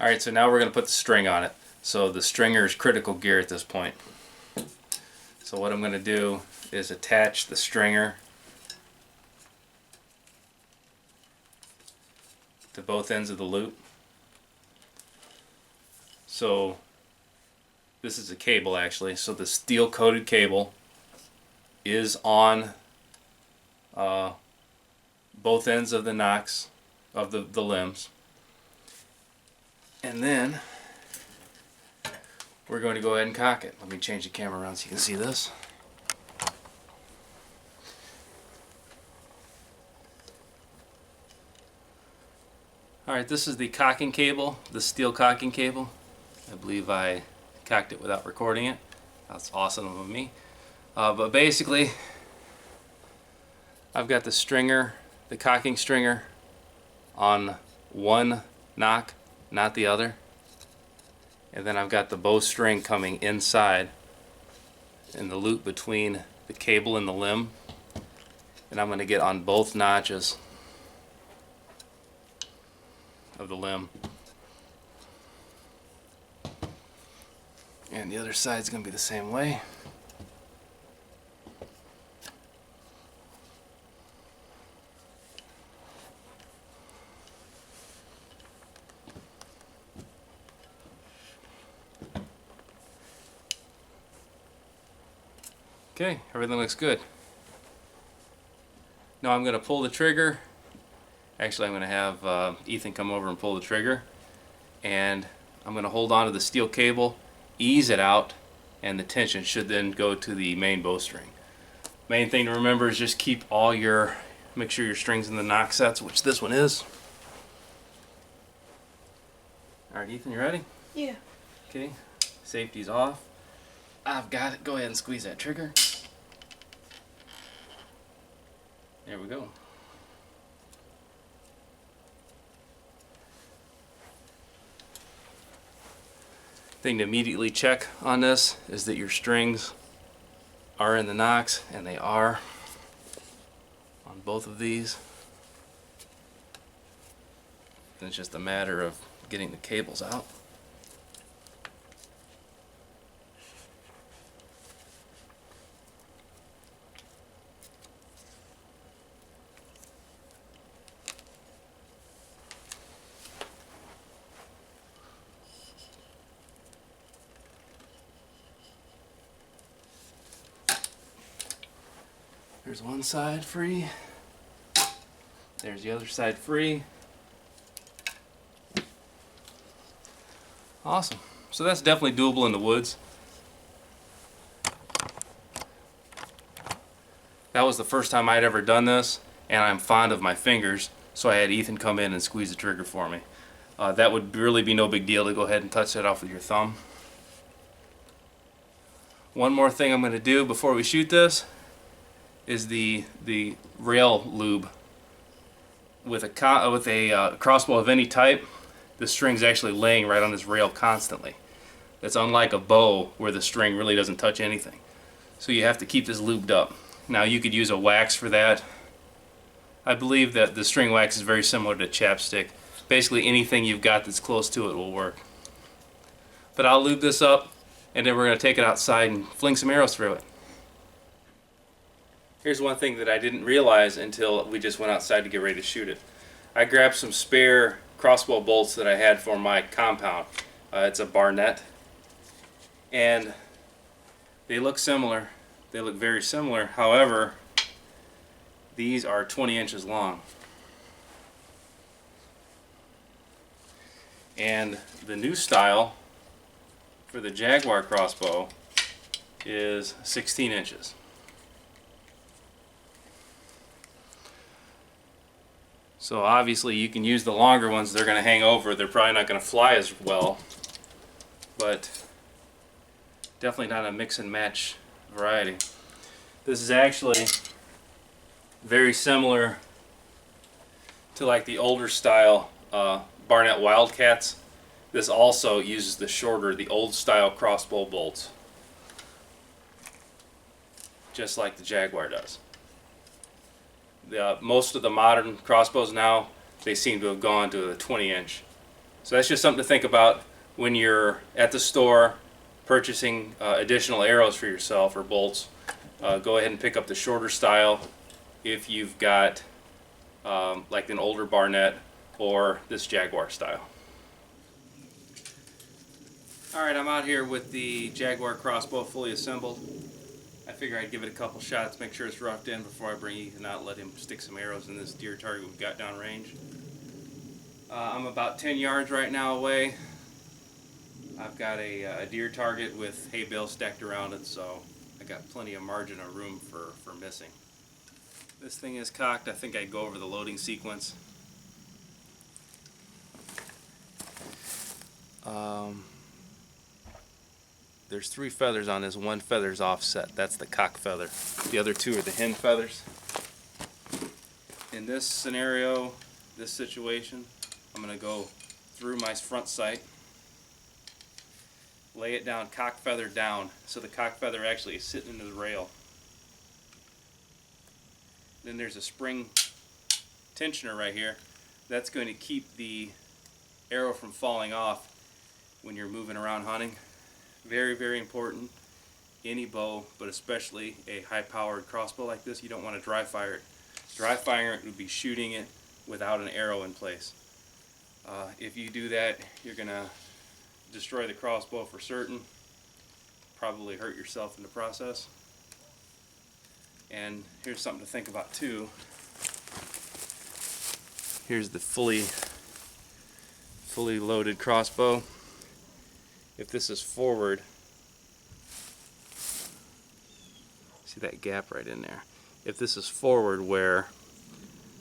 Alright, so now we're going to put the string on it. So the stringer is critical gear at this point. So what I'm going to do is attach the stringer to both ends of the loop. So this is a cable actually, so the steel coated cable is on both ends of the nocks of the limbs. And then we're going to go ahead and cock it. Let me change the camera around so you can see this. Alright, this is the cocking cable, the steel cocking cable. I believe I cocked it without recording it. That's awesome of me. But basically, I've got the stringer, the cocking stringer, on one knock, not the other. And then I've got the bowstring coming inside in the loop between the cable and the limb. And I'm going to get on both notches of the limb. And the other side's going to be the same way. Okay, everything looks good. Now I'm going to pull the trigger. Actually, I'm going to have Ethan come over and pull the trigger. And I'm going to hold on to the steel cable, ease it out, and the tension should then go to the main bowstring. Main thing to remember is just keep make sure your string's in the knock sets, which this one is. Alright, Ethan, you ready? Yeah. Okay, safety's off. I've got it. Go ahead and squeeze that trigger. There we go. Thing to immediately check on this is that your strings are in the nocks, and they are on both of these. And it's just a matter of getting the cables out. There's one side free. There's the other side free. Awesome. So that's definitely doable in the woods. That was the first time I'd ever done this, and I'm fond of my fingers, so I had Ethan come in and squeeze the trigger for me. That would really be no big deal to go ahead and touch that off with your thumb. One more thing I'm going to do before we shoot this is the rail lube. With a crossbow of any type, the string's actually laying right on this rail constantly. That's unlike a bow where the string really doesn't touch anything. So you have to keep this lubed up. Now you could use a wax for that. I believe that the string wax is very similar to chapstick. Basically anything you've got that's close to it will work. But I'll lube this up, and then we're going to take it outside and fling some arrows through it. Here's one thing that I didn't realize until we just went outside to get ready to shoot it. I grabbed some spare crossbow bolts that I had for my compound. It's a Barnett. And they look similar. They look very similar. However, these are 20 inches long. And the new style for the Jaguar Crossbow is 16 inches. So obviously you can use the longer ones. They're going to hang over. They're probably not going to fly as well, but definitely not a mix and match variety. This is actually very similar to like the older style Barnett Wildcats. This also uses the old style crossbow bolts, just like the Jaguar does. Most of the modern crossbows now, they seem to have gone to the 20 inch. So that's just something to think about when you're at the store purchasing additional arrows for yourself or bolts. Go ahead and pick up the shorter style if you've got like an older Barnett or this Jaguar style. Alright, I'm out here with the Jaguar Crossbow fully assembled. I figure I'd give it a couple shots, make sure it's roughed in before I bring Ethan out, let him stick some arrows in this deer target we've got downrange. I'm about 10 yards right now away. I've got a deer target with hay bales stacked around it, so I got plenty of margin of room for missing. This thing is cocked. I think I'd go over the loading sequence. There's 3 feathers on this, 1 feather's offset. That's the cock feather. The other 2 are the hen feathers. In this scenario, this situation, I'm going to go through my front sight, lay it down, cock feather down, so the cock feather actually is sitting into the rail. Then there's a spring tensioner right here. That's going to keep the arrow from falling off when you're moving around hunting. Very, very important. Any bow, but especially a high-powered crossbow like this, you don't want to dry fire it. Dry firing it would be shooting it without an arrow in place. If you do that, you're going to destroy the crossbow for certain. Probably hurt yourself in the process. And here's something to think about too. Here's the fully loaded crossbow. If this is forward, see that gap right in there. If this is forward where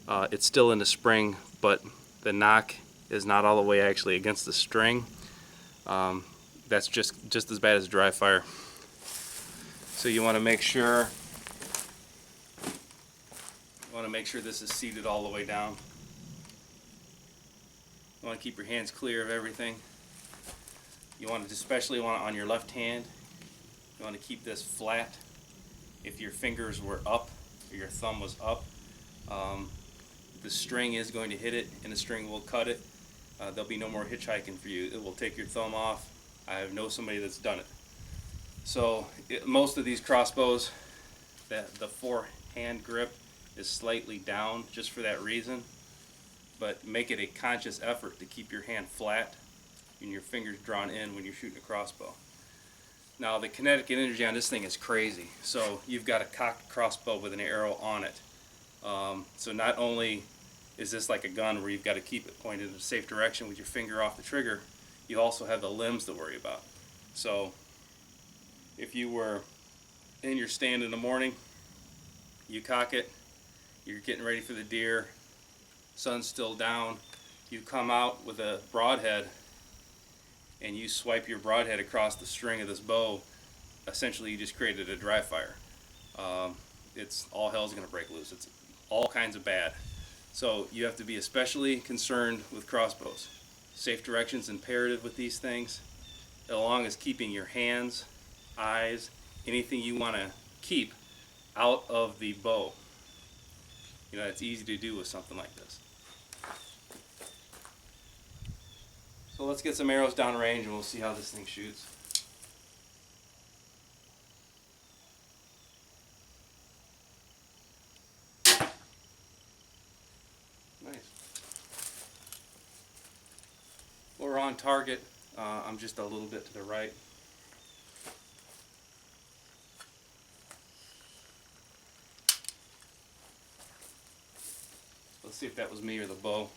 it's still in the spring, but the knock is not all the way actually against the string, that's just as bad as dry fire. So you want to make sure this is seated all the way down. You want to keep your hands clear of everything. You want to especially want it on your left hand. You want to keep this flat. If your fingers were up or your thumb was up, the string is going to hit it and the string will cut it. There'll be no more hitchhiking for you. It will take your thumb off. I know somebody that's done it. So most of these crossbows, the forehand grip is slightly down just for that reason. But make it a conscious effort to keep your hand flat and your fingers drawn in when you're shooting a crossbow. Now the kinetic energy on this thing is crazy. So you've got a cocked crossbow with an arrow on it. So not only is this like a gun where you've got to keep it pointed in a safe direction with your finger off the trigger, you also have the limbs to worry about. So if you were in your stand in the morning, you cock it, you're getting ready for the deer, sun's still down, you come out with a broadhead and you swipe your broadhead across the string of this bow, essentially you just created a dry fire. It's all hell's going to break loose. It's all kinds of bad. So you have to be especially concerned with crossbows. Safe direction's imperative with these things, along as keeping your hands, eyes, anything you want to keep out of the bow. You know, it's easy to do with something like this. So let's get some arrows down range and we'll see how this thing shoots. Nice. Well, we're on target. I'm just a little bit to the right. Let's see if that was me or the bow.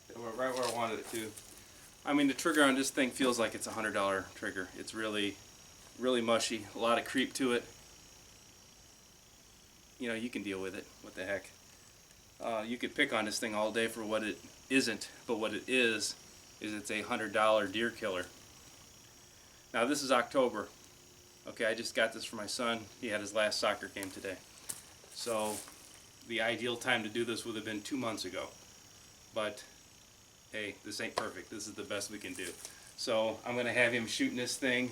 It went right where I wanted it to. I mean, the trigger on this thing feels like it's a $100 trigger. It's really mushy, a lot of creep to it. You know, you can deal with it. What the heck? You could pick on this thing all day for what it isn't, but what it is it's a $100 deer killer. Now this is October. Okay, I just got this for my son. He had his last soccer game today. So the ideal time to do this would have been 2 months ago. But hey, this ain't perfect. This is the best we can do. So I'm going to have him shooting this thing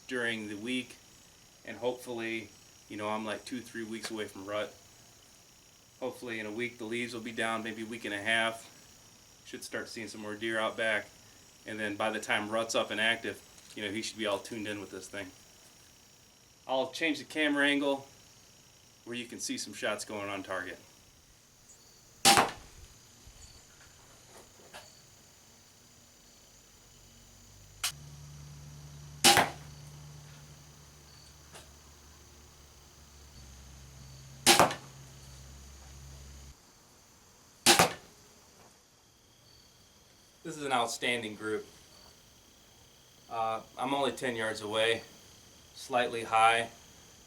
during the week, and hopefully, you know, I'm like 2-3 weeks away from rut. Hopefully in a week the leaves will be down, maybe a week and a half. Should start seeing some more deer out back, and then by the time rut's up and active, you know, he should be all tuned in with this thing. I'll change the camera angle where you can see some shots going on target. This is an outstanding group. I'm only 10 yards away, slightly high.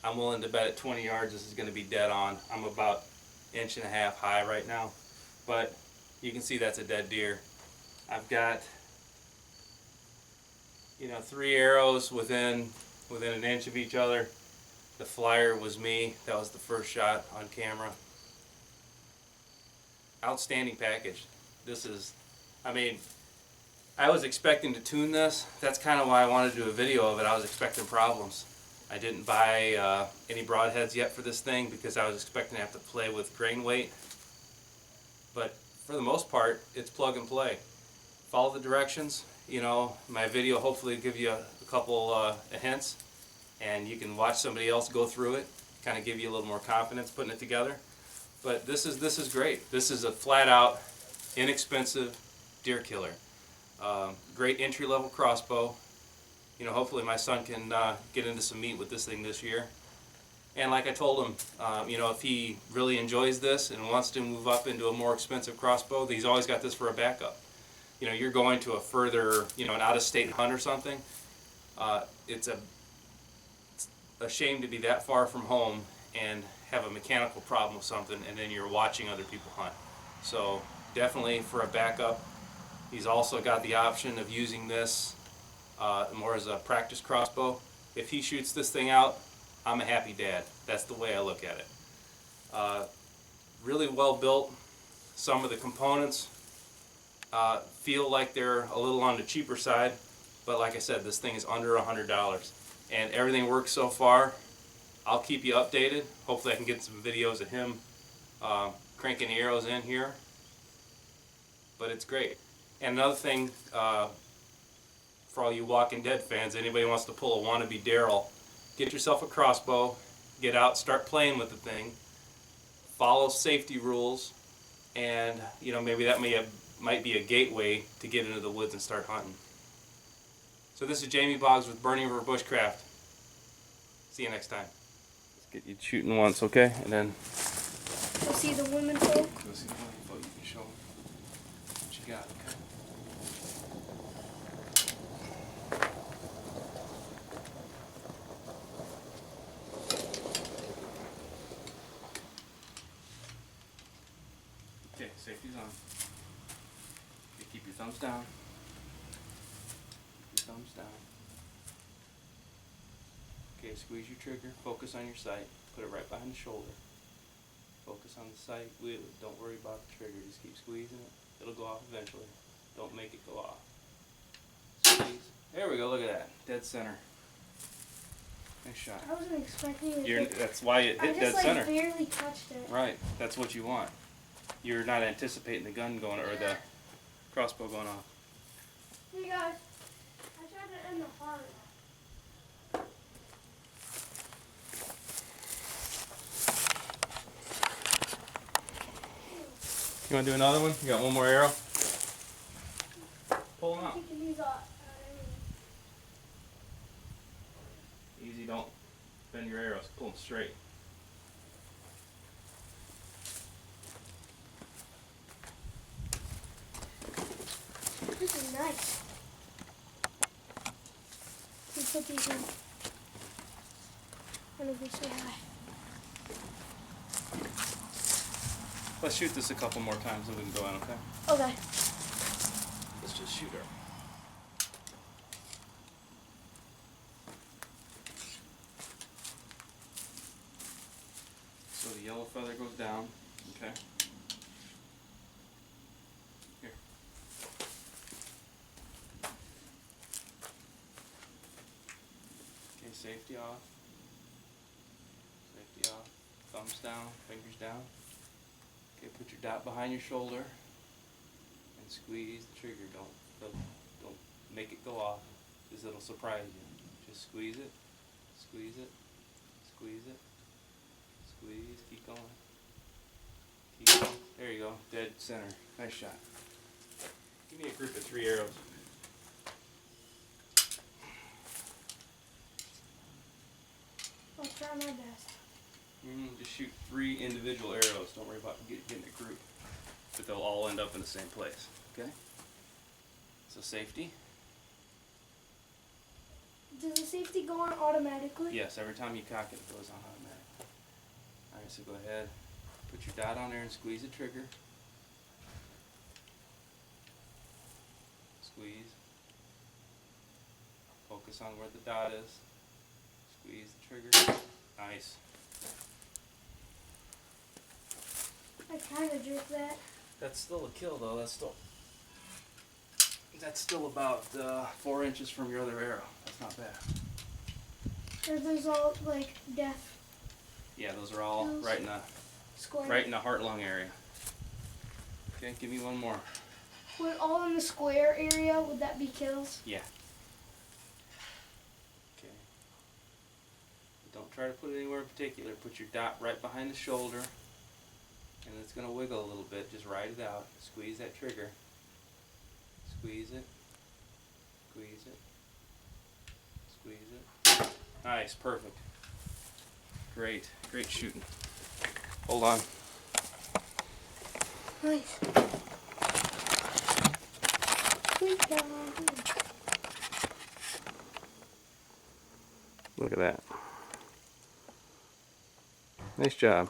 I'm willing to bet at 20 yards this is going to be dead on. I'm about 1.5 inches high right now, but you can see that's a dead deer. I've got, you know, 3 arrows within 1 inch of each other. The flyer was me. That was the first shot on camera. Outstanding package. This is, I mean, I was expecting to tune this. That's kind of why I wanted to do a video of it. I was expecting problems. I didn't buy any broadheads yet for this thing because I was expecting to have to play with grain weight. But for the most part, it's plug and play. Follow the directions. You know, my video hopefully give you a couple hints, and you can watch somebody else go through it, kind of give you a little more confidence putting it together. But this is great. This is a flat out, inexpensive deer killer. Great entry-level crossbow. You know, hopefully my son can get into some meat with this thing this year. And like I told him, you know, if he really enjoys this and wants to move up into a more expensive crossbow, he's always got this for a backup. You know, you're going to a further, you know, an out-of-state hunt or something. It's a shame to be that far from home and have a mechanical problem with something, and then you're watching other people hunt. So definitely for a backup. He's also got the option of using this more as a practice crossbow. If he shoots this thing out, I'm a happy dad. That's the way I look at it. Really well built. Some of the components feel like they're a little on the cheaper side, but like I said, this thing is under $100, and everything works so far. I'll keep you updated. Hopefully I can get some videos of him cranking the arrows in here, but it's great. And another thing, for all you Walking Dead fans, anybody wants to pull a wannabe Daryl, get yourself a crossbow, get out, start playing with the thing, follow safety rules, and you know, maybe that might be a gateway to get into the woods and start hunting. So this is Jamie Boggs with Burning River Bushcraft. See you next time. Let's get you shooting once, okay? And then Go see the women folk. go see the women folk. You can show them what you got, okay? Okay, safety's on. Okay, keep your thumbs down. Keep your thumbs down. Okay, squeeze your trigger. Focus on your sight. Put it right behind the shoulder. Focus on the sight. Don't worry about the trigger. Just keep squeezing it. It'll go off eventually. Don't make it go off. Squeeze. There we go. Look at that. Dead center. Nice shot. I wasn't expecting it. That's why it hit dead I center. just barely touched it. Right. That's what you want. You're not anticipating the gun going, or the crossbow going off. Hey guys, I tried to end the heart. You want to do another one? You got one more arrow? Pull them out. Keeping these off. Easy, don't bend your arrows. Pull them straight. This is nice. We put these in. And it'll be so high. Let's shoot this a couple more times and we can go in, okay? Okay. Let's just shoot her. So the The yellow feather goes down. Okay. Here. Okay, safety off. Safety off. Thumbs down, fingers down. Okay, put your dot behind your shoulder and squeeze the trigger. Don't make it go off, because it'll surprise you. Just squeeze it, squeeze it, squeeze it, squeeze. Keep going. Keep going. There you go. Dead center. Nice shot. Give me a group of 3 arrows. I'll try my best. Just shoot 3 individual arrows. Don't worry about getting a group. But they'll all end up in the same place. Okay? So safety. Does the safety go on automatically? Yes, every time you cock it, it goes on automatic. Alright, so go ahead. Put your dot on there and squeeze the trigger. Squeeze. Focus on where the dot is. Squeeze the trigger. Nice. I kind of jerked that. That's still a kill though. That's still about 4 inches from your other arrow. That's not bad. Are those all like death Yeah, those are all Those- right in the square? heart lung area. Okay, give me one more. Would all in the square area, would that be kills? Yeah. Okay. Don't try to put it anywhere in particular. Put your dot right behind the shoulder, and it's going to wiggle a little bit. Just ride it out. Squeeze that trigger. Squeeze it. Squeeze it. Squeeze it. Nice, perfect. Great, great shooting. Hold on. Nice. Sweet dog. Look at that. Nice job.